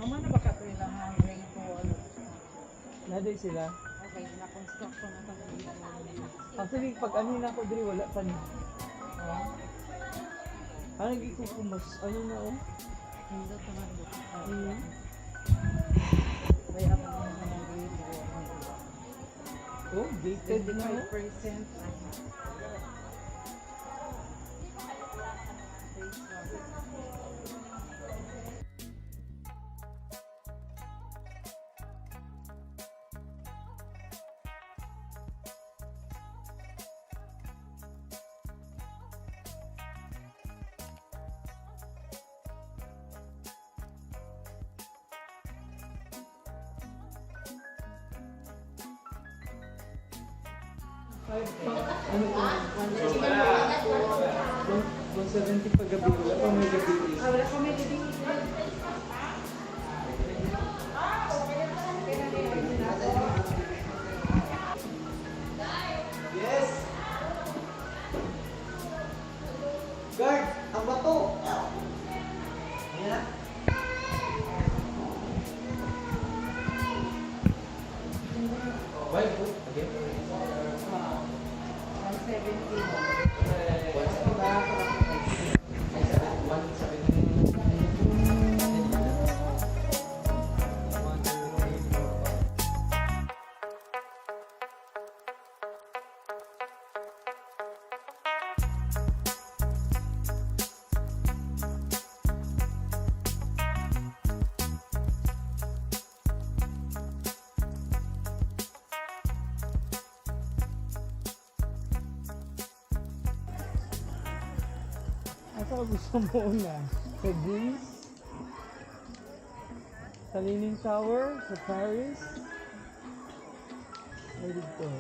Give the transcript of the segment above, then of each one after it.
Amo na baka ito ilang hanggang ko ano. Naday sila. Okay, na-construction na ito. Actually, pag ano na ako diri wala pa ni. Ano gikukumas? Ano na oh? Hindi ito na ito. Ano? May ako na naman dito. Oh, gated na oh. 25%. Ano to? 170 pag gabi. Wala pa may gabi. Wala ko may gabi. Yes! Guard! Ang bato! Ayan. Why? Again? 170. Asa ka gusto mo una? Sa Greece? Sa Leaning Tower? Sa Paris? Ay dito.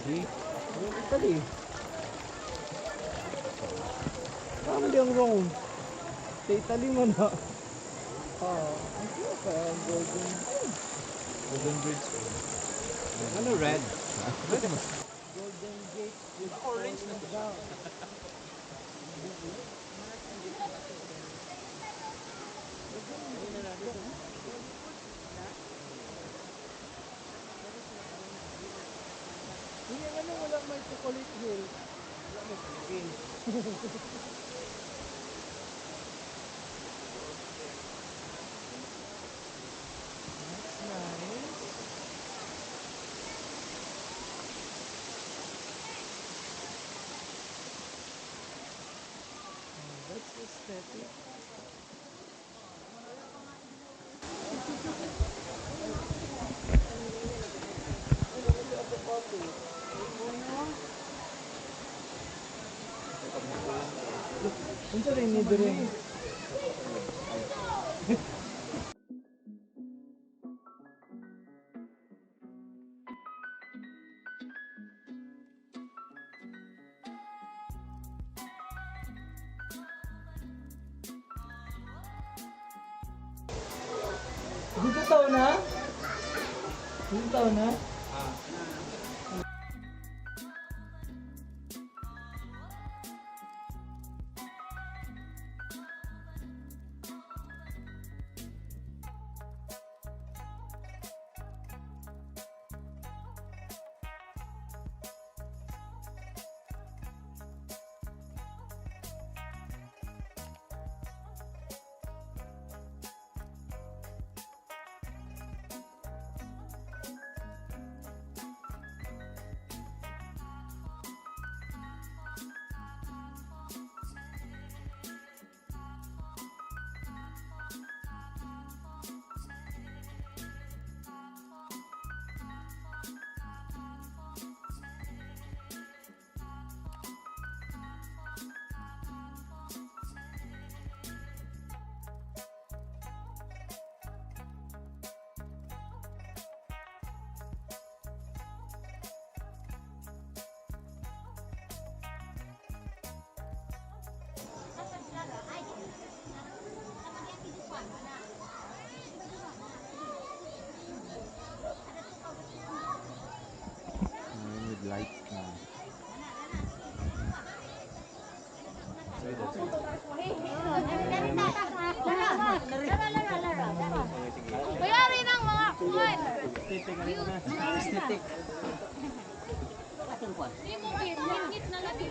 Italy. Ano yung Italy? Tama di ang wrong. Sa Italy mo na. Ano pa? Golden Bridge. Golden Bridge. Ano red? Red mo. Golden Gate. Orange na daw. Hindi ano, wala may chocolate hill. Wala may Philippines. That's nice. Oh, that's aesthetic. Look. Unsa rin ni dire? Dito taon na? Dito taon na? With lights na. Mayari ng mga kuwan. Aesthetic. Hindi mo ngit na lagi.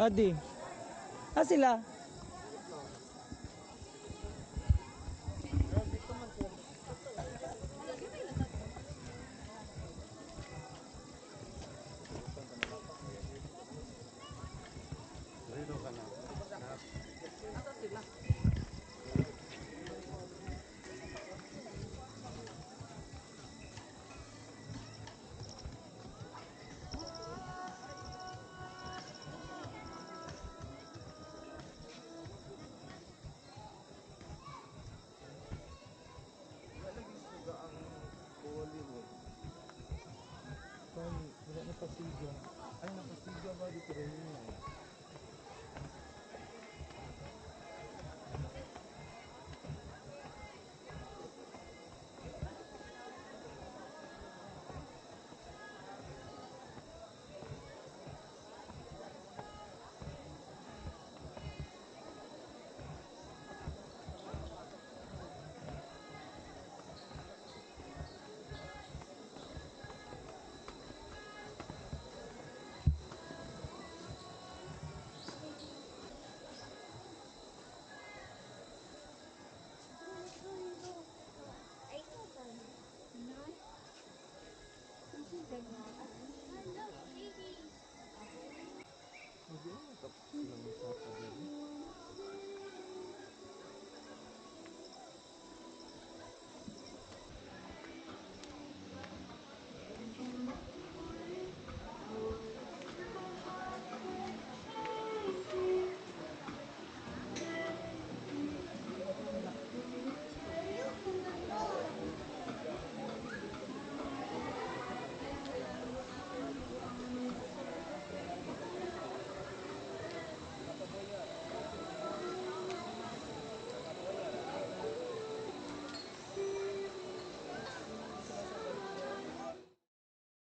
Padi. Ah, sila. Train.